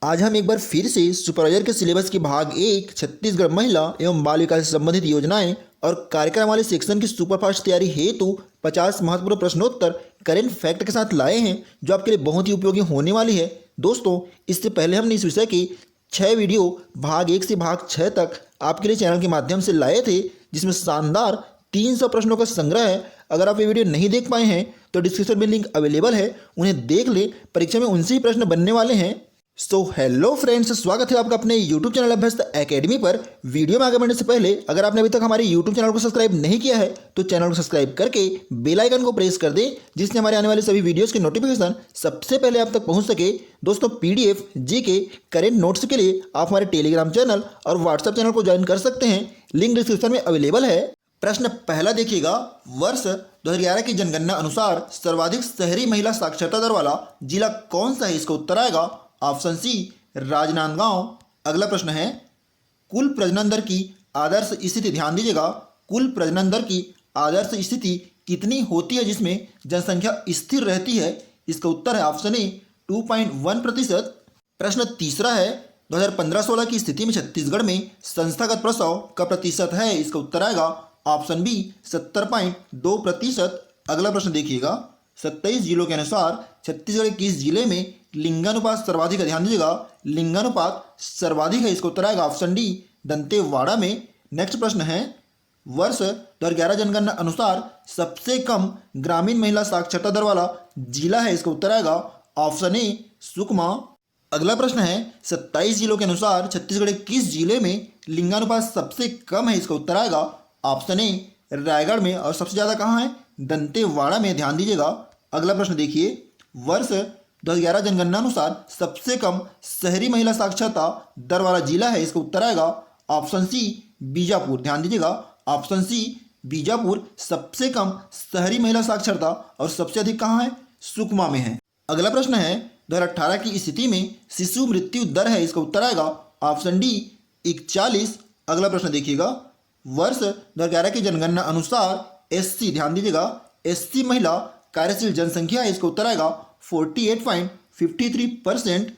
आज हम एक बार फिर से सुपरवाइजर के सिलेबस के भाग 1 छत्तीसगढ़ महिला एवं बाल विकास से संबंधित योजनाएं और कार्यक्रम वाले सेक्शन की सुपरफास्ट तैयारी हेतु 50 महत्वपूर्ण प्रश्नोत्तर करेंट फैक्ट के साथ लाए हैं, जो आपके लिए बहुत ही उपयोगी होने वाली है। दोस्तों, इससे पहले हमने इस विषय के 6 वीडियो भाग 1 से भाग 6 तक आपके लिए चैनल के माध्यम से लाए थे, जिसमें शानदार 300 प्रश्नों का संग्रह है। अगर आप ये वीडियो नहीं देख पाए हैं तो डिस्क्रिप्शन में लिंक अवेलेबल है, उन्हें देख ले। परीक्षा में उनसे ही प्रश्न बनने वाले हैं। सो हेलो फ्रेंड्स, स्वागत है आपका अपने यूट्यूब चैनल अभ्यस्त एकेडमी पर। वीडियो में आगे बढ़ने से पहले अगर आपने अभी तक हमारे यूट्यूब चैनल को सब्सक्राइब नहीं किया है तो चैनल को सब्सक्राइब करके बेल आइकन को प्रेस कर दें, जिससे हमारे आने वाले सभी वीडियोस के नोटिफिकेशन सबसे पहले आप तक पहुंच सके। दोस्तों, पीडीएफ, जीके, करेंट नोट्स के लिए आप हमारे टेलीग्राम चैनल और व्हाट्सएप चैनल को ज्वाइन कर सकते हैं, लिंक डिस्क्रिप्शन में अवेलेबल है। प्रश्न पहला देखिएगा, वर्ष 2011 की जनगणना अनुसार सर्वाधिक शहरी महिला साक्षरता दर वाला जिला कौन सा है? इसका उत्तर आएगा ऑप्शन सी, राजनांदगांव। अगला प्रश्न है, कुल प्रजनन दर की आदर्श स्थिति, ध्यान दीजिएगा, कुल प्रजनन दर की आदर्श स्थिति कितनी होती है जिसमें जनसंख्या स्थिर रहती है? इसका उत्तर है ऑप्शन ए, 2.1%। प्रश्न तीसरा है, 2015-16 की स्थिति में छत्तीसगढ़ में संस्थागत प्रसव का प्रतिशत है? इसका उत्तर आएगा ऑप्शन बी, 70.2%। अगला प्रश्न देखिएगा, 27 जिलों के अनुसार छत्तीसगढ़ के किस जिले में लिंगानुपात सर्वाधिक है? ध्यान दीजिएगा, लिंगानुपात सर्वाधिक है। इसका उत्तर आएगा ऑप्शन डी, दंतेवाड़ा में। नेक्स्ट प्रश्न है, वर्ष 2011 जनगणना अनुसार सबसे कम ग्रामीण महिला साक्षरता दर वाला जिला है? इसका उत्तर आएगा ऑप्शन ए, सुकमा। अगला प्रश्न है, 27 जिलों के अनुसार छत्तीसगढ़ के किस जिले में लिंगानुपात सबसे कम है? इसका उत्तर आएगा ऑप्शन ए, रायगढ़ में। और सबसे ज़्यादा कहाँ है? दंतेवाड़ा में। ध्यान दीजिएगा। अगला प्रश्न देखिए, वर्ष 2011 जनगणना अनुसार सबसे कम शहरी महिला साक्षरता दर वाला जिला है? इसका उत्तर आएगा ऑप्शन सी, बीजापुर। ध्यान दीजिएगा, ऑप्शन सी, बीजापुर सबसे कम शहरी महिला साक्षरता और सबसे अधिक कहाँ है? सुकमा में है। अगला प्रश्न है, 2018 की स्थिति में शिशु मृत्यु दर है? इसका उत्तर आएगा ऑप्शन डी, 41। अगला प्रश्न देखिएगा, वर्ष 2011 की जनगणना अनुसार एससी, ध्यान दीजिएगा, एससी महिला कार्यशील जनसंख्या है? इसका उत्तर आएगा 48.53%।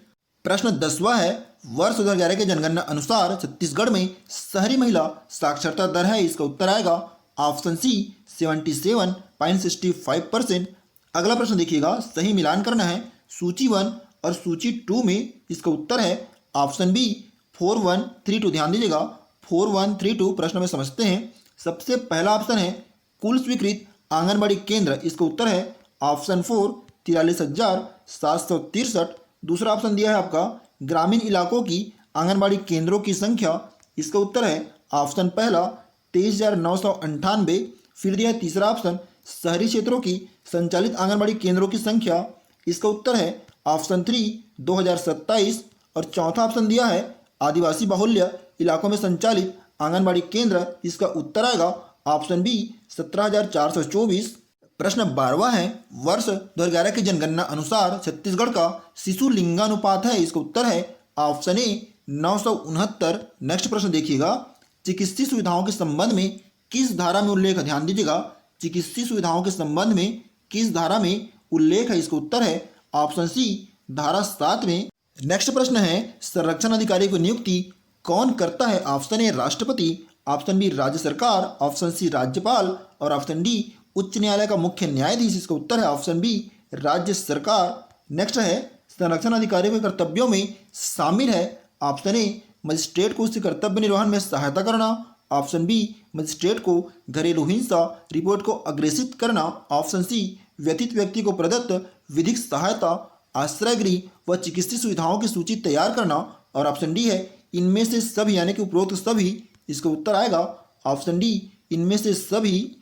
प्रश्न 10वां है, वर्ष 2011 के जनगणना अनुसार छत्तीसगढ़ में शहरी महिला साक्षरता दर है? इसका उत्तर आएगा ऑप्शन सी, 77.65%। अगला प्रश्न देखिएगा, सही मिलान करना है सूची 1 और सूची 2 में। इसका उत्तर है ऑप्शन बी, 4132। ध्यान दीजिएगा, 4132। प्रश्न में समझते हैं। सबसे पहला ऑप्शन है कुल स्वीकृत आंगनबाड़ी केंद्र। इसका उत्तर है ऑप्शन 4, 43,763। दूसरा ऑप्शन दिया है आपका ग्रामीण इलाकों की आंगनबाड़ी केंद्रों की संख्या। इसका उत्तर है ऑप्शन पहला, 23,998। फिर दिया है तीसरा ऑप्शन शहरी क्षेत्रों की संचालित आंगनबाड़ी केंद्रों की संख्या। इसका उत्तर है ऑप्शन 3, 2027। और चौथा ऑप्शन दिया है आदिवासी बाहुल्य इलाकों में संचालित आंगनबाड़ी केंद्र। इसका उत्तर आएगा ऑप्शन बी, 17,424। प्रश्न 12वां है, वर्ष 2011 की जनगणना अनुसार छत्तीसगढ़ का शिशु लिंगानुपात है? इसका उत्तर है ऑप्शन ए, 969। नेक्स्ट प्रश्न देखिएगा, चिकित्सीय सुविधाओं के संबंध में किस धारा में उल्लेख है? ध्यान दीजिएगा, चिकित्सीय सुविधाओं के संबंध में किस धारा में उल्लेख है? इसका उत्तर है ऑप्शन सी, धारा 7 में। नेक्स्ट प्रश्न है, संरक्षण अधिकारी की नियुक्ति कौन करता है? ऑप्शन ए, राष्ट्रपति। ऑप्शन बी, राज्य सरकार। ऑप्शन सी, राज्यपाल। और ऑप्शन डी, उच्च न्यायालय का मुख्य न्यायाधीश। इसका उत्तर है ऑप्शन बी, राज्य सरकार। नेक्स्ट है, संरक्षण अधिकारियों के कर्तव्यों में शामिल है? ऑप्शन ए, मजिस्ट्रेट को उसके कर्तव्य निर्वहन में सहायता करना। ऑप्शन बी, मजिस्ट्रेट को घरेलू हिंसा रिपोर्ट को अग्रेसित करना। ऑप्शन सी, व्यथित व्यक्ति को प्रदत्त विधिक सहायता, आश्रय गृह व चिकित्सीय सुविधाओं की सूची तैयार करना। और ऑप्शन डी है इनमें से सभी, यानी कि उपरोक्त सभी। इसका उत्तर आएगा ऑप्शन डी, इनमें से सभी।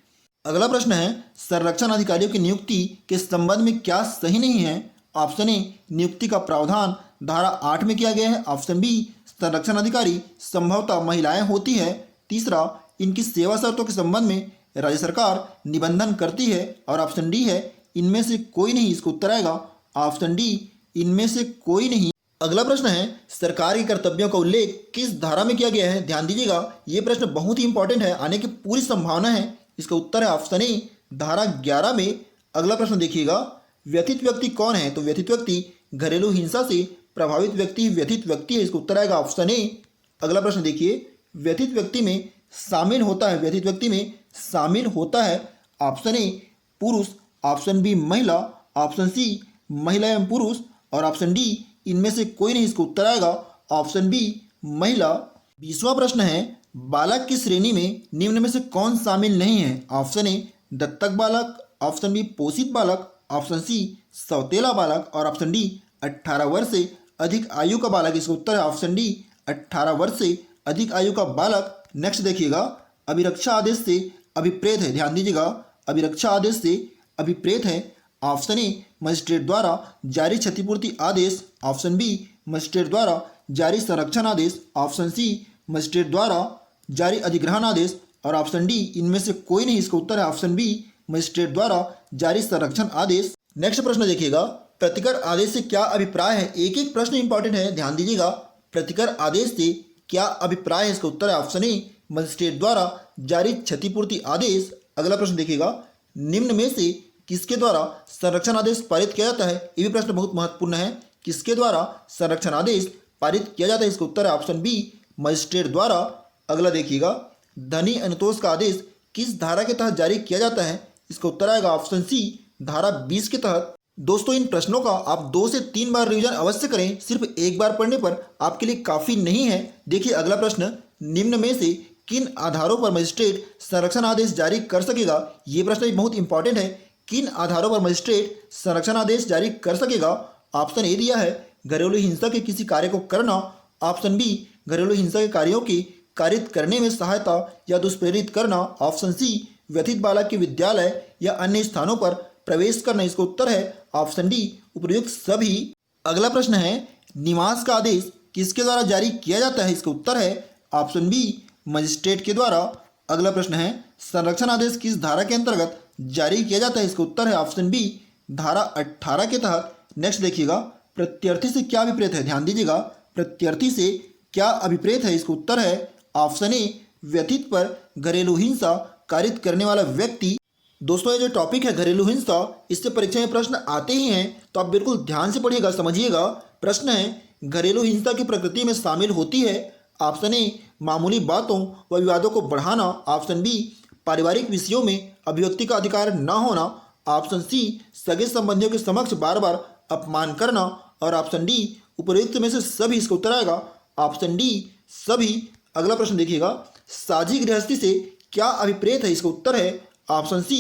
अगला प्रश्न है, संरक्षण अधिकारियों की नियुक्ति के संबंध में क्या सही नहीं है? ऑप्शन ए, नियुक्ति का प्रावधान धारा 8 में किया गया है। ऑप्शन बी, संरक्षण अधिकारी संभवतः महिलाएं होती है। तीसरा, इनकी सेवा शर्तों के संबंध में राज्य सरकार निबंधन करती है। और ऑप्शन डी है इनमें से कोई नहीं। इसका उत्तर आएगा ऑप्शन डी, इनमें से कोई नहीं। अगला प्रश्न है, सरकार के कर्तव्यों का उल्लेख किस धारा में किया गया है? ध्यान दीजिएगा, ये प्रश्न बहुत ही इंपॉर्टेंट है, आने की पूरी संभावना है। इसका उत्तर है ऑप्शन ए, धारा 11 में। अगला प्रश्न देखिएगा, व्यथित व्यक्ति कौन है? तो व्यथित व्यक्ति घरेलू हिंसा से प्रभावित व्यक्ति व्यथित व्यक्ति है, इसका उत्तर आएगा ऑप्शन ए। अगला प्रश्न देखिए, व्यथित व्यक्ति में शामिल होता है, व्यथित व्यक्ति में शामिल होता है ऑप्शन ए पुरुष, ऑप्शन बी महिला, ऑप्शन सी महिला एवं पुरुष और ऑप्शन डी इनमें से कोई नहीं, इसका उत्तर आएगा ऑप्शन बी महिला। 20वां प्रश्न है, बालक की श्रेणी में निम्न में से कौन शामिल नहीं है? ऑप्शन ए दत्तक बालक, ऑप्शन बी पोषित बालक, ऑप्शन सी सौतेला बालक और ऑप्शन डी 18 वर्ष से अधिक आयु का बालक। इसका उत्तर है ऑप्शन डी 18 वर्ष से अधिक आयु का बालक। नेक्स्ट देखिएगा, अभिरक्षा आदेश से अभिप्रेत है, ध्यान दीजिएगा, अभिरक्षा आदेश से अभिप्रेत है ऑप्शन ए मजिस्ट्रेट द्वारा जारी क्षतिपूर्ति आदेश, ऑप्शन बी मजिस्ट्रेट द्वारा जारी संरक्षण आदेश, ऑप्शन सी मजिस्ट्रेट द्वारा जारी अधिग्रहण आदेश और ऑप्शन डी इनमें से कोई नहीं, इसका उत्तर है ऑप्शन बी मजिस्ट्रेट द्वारा जारी संरक्षण आदेश। नेक्स्ट प्रश्न देखिएगा, प्रतिकर आदेश से क्या अभिप्राय है? एक एक प्रश्न इंपॉर्टेंट है, ध्यान दीजिएगा। प्रतिकर आदेश से क्या अभिप्राय है? इसका उत्तर है ऑप्शन ए मजिस्ट्रेट द्वारा जारी क्षतिपूर्ति आदेश। अगला प्रश्न देखिएगा, निम्न में से किसके द्वारा संरक्षण आदेश पारित किया जाता है? ये भी प्रश्न बहुत महत्वपूर्ण है, किसके द्वारा संरक्षण आदेश पारित किया जाता है? इसका उत्तर है ऑप्शन बी मजिस्ट्रेट द्वारा। अगला देखिएगा, धनी अनुतोष का आदेश किस धारा के तहत जारी किया जाता है? इसका उत्तर आएगा ऑप्शन सी धारा 20 के तहत। दोस्तों, इन प्रश्नों का आप 2 से 3 बार रिवीजन अवश्य करें, सिर्फ एक बार पढ़ने पर आपके लिए काफ़ी नहीं है। देखिए अगला प्रश्न, निम्न में से किन आधारों पर मजिस्ट्रेट संरक्षण आदेश जारी कर सकेगा? ये प्रश्न भी बहुत इंपॉर्टेंट है, किन आधारों पर मजिस्ट्रेट संरक्षण आदेश जारी कर सकेगा? ऑप्शन ए दिया है घरेलू हिंसा के किसी कार्य को करना, ऑप्शन बी घरेलू हिंसा के कार्यों की कारित करने में सहायता या दुष्प्रेरित करना, ऑप्शन सी व्यथित बालक के विद्यालय या अन्य स्थानों पर प्रवेश करना। इसका उत्तर है ऑप्शन डी उपयुक्त सभी। अगला प्रश्न है, निवास का आदेश किसके द्वारा जारी किया जाता है? इसका उत्तर है ऑप्शन बी मजिस्ट्रेट के द्वारा। अगला प्रश्न है, संरक्षण आदेश किस धारा के अंतर्गत जारी किया जाता है? इसका उत्तर है ऑप्शन बी धारा 18 के तहत। नेक्स्ट देखिएगा, प्रत्यर्थी से क्या अभिप्रेत है? ध्यान दीजिएगा, प्रत्यर्थी से क्या अभिप्रेत है? इसका उत्तर है ऑप्शन ए व्यथित पर घरेलू हिंसा कारित करने वाला व्यक्ति। दोस्तों, ये जो टॉपिक है घरेलू हिंसा, इससे परीक्षा में प्रश्न आते ही हैं, तो आप बिल्कुल ध्यान से पढ़िएगा, समझिएगा। प्रश्न है, घरेलू हिंसा की प्रकृति में शामिल होती है ऑप्शन ए मामूली बातों व विवादों को बढ़ाना, ऑप्शन बी पारिवारिक विषयों में अभिव्यक्ति का अधिकार न होना, ऑप्शन सी सगे संबंधियों के समक्ष बार बार अपमान करना और ऑप्शन डी उपयुक्त में से सभी। इसका उत्तर आएगा ऑप्शन डी सभी। अगला प्रश्न देखिएगा, साझी गृहस्थी से क्या अभिप्रेत है? इसका उत्तर है ऑप्शन सी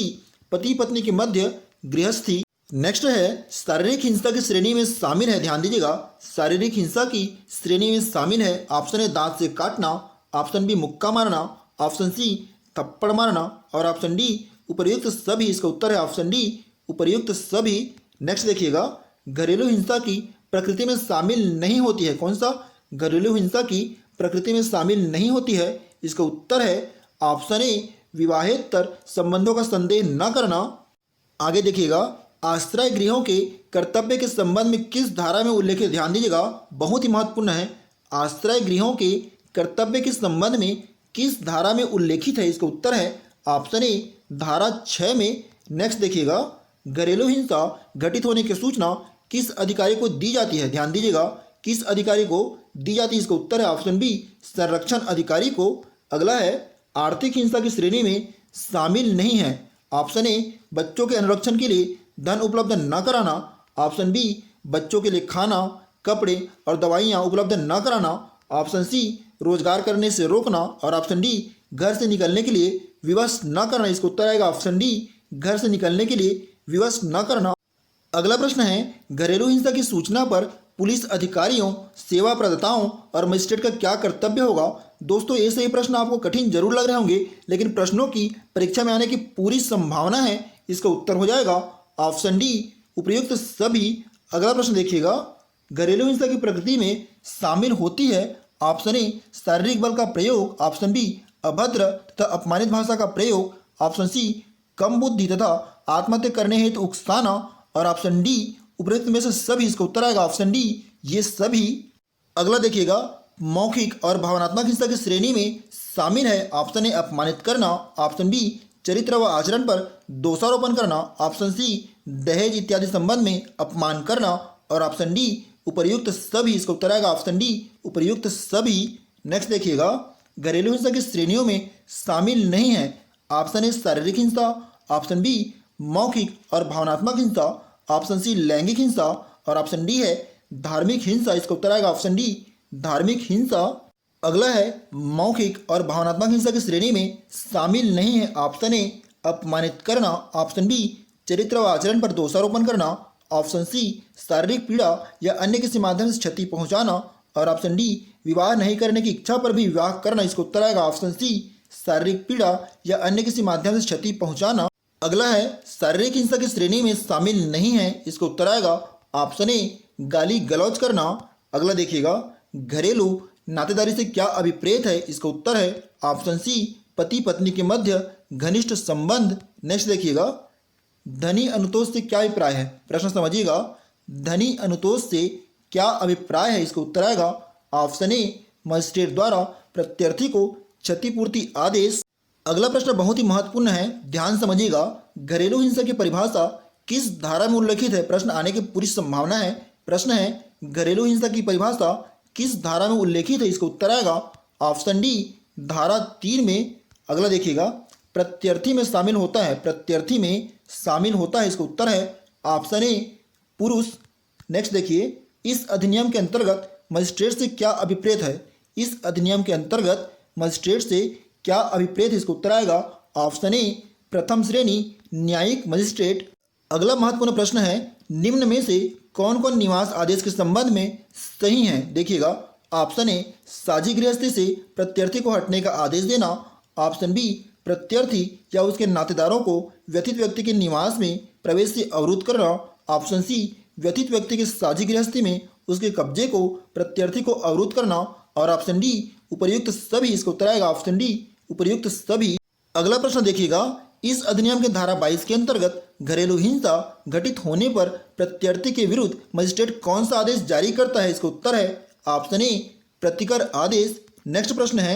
पति पत्नी के मध्य गृहस्थी। नेक्स्ट है, शारीरिक हिंसा की श्रेणी में शामिल है, ध्यान दीजिएगा, शारीरिक हिंसा की श्रेणी में शामिल है ऑप्शन ए दांत से काटना, ऑप्शन बी मुक्का मारना, ऑप्शन सी थप्पड़ मारना और ऑप्शन डी उपर्युक्त सभी। इसका उत्तर है ऑप्शन डी उपर्युक्त सभी। नेक्स्ट देखिएगा, घरेलू हिंसा की प्रकृति में शामिल नहीं होती है, कौन सा? घरेलू हिंसा की प्रकृति में शामिल नहीं होती है। इसका उत्तर है ऑप्शन ए विवाहेतर संबंधों का संदेह न करना। आगे देखिएगा, आश्रय गृहों के कर्तव्य के संबंध में किस धारा में उल्लेखित? ध्यान दीजिएगा, बहुत ही महत्वपूर्ण है, आश्रय गृहों के कर्तव्य के संबंध में किस धारा में उल्लेखित है? इसका उत्तर है ऑप्शन ए धारा 6 में। नेक्स्ट देखिएगा, घरेलू हिंसा घटित होने की सूचना किस अधिकारी को दी जाती है? ध्यान दीजिएगा, किस अधिकारी को दी जाती है? इसका उत्तर है ऑप्शन बी संरक्षण अधिकारी को। अगला है, आर्थिक हिंसा की श्रेणी में शामिल नहीं है, ऑप्शन ए बच्चों के अनुरक्षण के लिए धन उपलब्ध न कराना, ऑप्शन बी बच्चों के लिए खाना कपड़े और दवाइयाँ उपलब्ध न कराना, ऑप्शन सी रोजगार करने से रोकना और ऑप्शन डी घर से निकलने के लिए विवश न करना। इसका उत्तर आएगा ऑप्शन डी घर से निकलने के लिए विवश न करना। अगला प्रश्न है, घरेलू हिंसा की सूचना पर पुलिस अधिकारियों, सेवा प्रदाताओं और मजिस्ट्रेट का क्या कर्तव्य होगा? दोस्तों, ये सही प्रश्न आपको कठिन जरूर लग रहे होंगे, लेकिन प्रश्नों की परीक्षा में आने की पूरी संभावना है। इसका उत्तर हो जाएगा ऑप्शन डी उपयुक्त सभी। अगला प्रश्न देखिएगा, घरेलू हिंसा की प्रकृति में शामिल होती है ऑप्शन ए शारीरिक बल का प्रयोग, ऑप्शन बी अभद्र तथा अपमानित भाषा का प्रयोग, ऑप्शन सी कम बुद्धि तथा आत्महत्या करने हेतु उकसाना और ऑप्शन डी उपयुक्त में से सभी। इसका उत्तर आएगा ऑप्शन डी ये सभी। अगला देखिएगा, मौखिक और भावनात्मक हिंसा की श्रेणी में शामिल है ऑप्शन ए अपमानित करना, ऑप्शन बी चरित्र व आचरण पर दोषारोपण करना, ऑप्शन सी दहेज इत्यादि संबंध में अपमान करना और ऑप्शन डी उपर्युक्त सभी, इसका उत्तर आएगा ऑप्शन डी उपर्युक्त सभी। नेक्स्ट देखिएगा, घरेलू हिंसा की श्रेणियों में शामिल नहीं है। ऑप्शन ए शारीरिक हिंसा, ऑप्शन बी मौखिक और भावनात्मक हिंसा, ऑप्शन सी लैंगिक हिंसा और ऑप्शन डी है धार्मिक हिंसा। इसका उत्तर आएगा ऑप्शन डी धार्मिक हिंसा। अगला है मौखिक और भावनात्मक हिंसा की श्रेणी में शामिल नहीं है। ऑप्शन ए अपमानित करना, ऑप्शन बी चरित्र व आचरण पर दोषारोपण करना, ऑप्शन सी शारीरिक पीड़ा या अन्य किसी माध्यम से क्षति पहुंचाना और ऑप्शन डी विवाह नहीं करने की इच्छा पर भी विवाह करना। इसका उत्तर आएगा ऑप्शन सी शारीरिक पीड़ा या अन्य किसी माध्यम से क्षति पहुंचाना। अगला है शारीरिक हिंसा की श्रेणी में शामिल नहीं है। इसका उत्तर आएगा ऑप्शन ए गाली गलौज करना। अगला देखिएगा, घरेलू नातेदारी से क्या अभिप्रेत है। इसका उत्तर है ऑप्शन सी पति पत्नी के मध्य घनिष्ठ संबंध। नेक्स्ट देखिएगा, धनी अनुतोष से क्या अभिप्राय है। प्रश्न समझिएगा, धनी अनुतोष से क्या अभिप्राय है। इसका उत्तर आएगा ऑप्शन ए मजिस्ट्रेट द्वारा प्रत्यर्थी को क्षतिपूर्ति आदेश। अगला प्रश्न बहुत ही महत्वपूर्ण है, ध्यान समझिएगा, घरेलू हिंसा की परिभाषा किस धारा में उल्लेखित है। प्रश्न आने की पूरी संभावना है। प्रश्न है घरेलू हिंसा की परिभाषा किस धारा में उल्लेखित है। इसका उत्तर आएगा ऑप्शन डी धारा 3 में। अगला देखिएगा, प्रत्यर्थी में शामिल होता है, प्रत्यर्थी में शामिल होता है। इसका उत्तर है ऑप्शन ए पुरुष। नेक्स्ट देखिए, इस अधिनियम के अंतर्गत मजिस्ट्रेट से क्या अभिप्रेत है। इस अधिनियम के अंतर्गत मजिस्ट्रेट से क्या अभिप्रेत है। इसका उत्तर आएगा ऑप्शन ए प्रथम श्रेणी न्यायिक मजिस्ट्रेट। अगला महत्वपूर्ण प्रश्न है, निम्न में से कौन कौन निवास आदेश के संबंध में सही है। देखिएगा, ऑप्शन ए साझी गृहस्थी से प्रत्यर्थी को हटने का आदेश देना, ऑप्शन बी प्रत्यर्थी या उसके नातेदारों को व्यथित व्यक्ति के निवास में प्रवेश से अवरुद्ध करना, ऑप्शन सी व्यथित व्यक्ति के साझी गृहस्थी में उसके कब्जे को प्रत्यर्थी को अवरुद्ध करना और ऑप्शन डी उपर्युक्त सभी। इसका उत्तर आएगा ऑप्शन डी उपर्युक्त सभी। अगला प्रश्न देखिएगा, इस अधिनियम के धारा 22 के अंतर्गत घरेलू हिंसा घटित होने पर प्रत्यर्थी के विरुद्ध मजिस्ट्रेट कौन सा आदेश जारी करता है। इसका उत्तर है ऑप्शन ए प्रतिकर आदेश। नेक्स्ट प्रश्न है,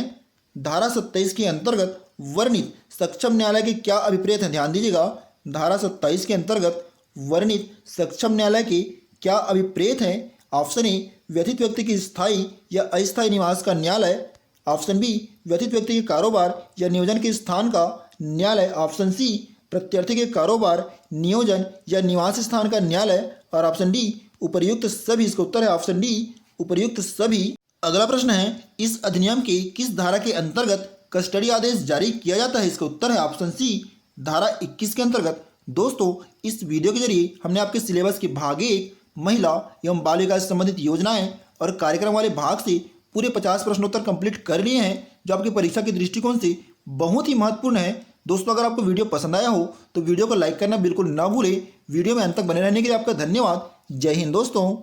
धारा 27 के अंतर्गत वर्णित सक्षम न्यायालय के क्या अभिप्रेत हैं। ध्यान दीजिएगा, धारा 27 के अंतर्गत वर्णित सक्षम न्यायालय के क्या अभिप्रेत हैं। ऑप्शन ए व्यथित व्यक्ति की स्थायी या अस्थायी निवास का न्यायालय, ऑप्शन बी व्यथित व्यक्ति के कारोबार या नियोजन के स्थान का न्यायालय, ऑप्शन सी प्रत्यर्थी के कारोबार नियोजन या निवास स्थान का न्यायालय और ऑप्शन डी उपर्युक्त सभी। इसका उत्तर है ऑप्शन डी उपर्युक्त सभी। अगला प्रश्न है, इस अधिनियम के किस धारा के अंतर्गत कस्टडी आदेश जारी किया जाता है। इसका उत्तर है ऑप्शन सी धारा 21 के अंतर्गत। दोस्तों, इस वीडियो के जरिए हमने आपके सिलेबस के भाग 1 महिला एवं बाल विकास से संबंधित योजनाएं और कार्यक्रम वाले भाग से पूरे 50 प्रश्नोत्तर कंप्लीट कर लिए हैं, जो आपकी परीक्षा के दृष्टिकोण से बहुत ही महत्वपूर्ण है। दोस्तों, अगर आपको वीडियो पसंद आया हो तो वीडियो को लाइक करना बिल्कुल ना भूलें। वीडियो में अंत तक बने रहने के लिए आपका धन्यवाद। जय हिंद दोस्तों।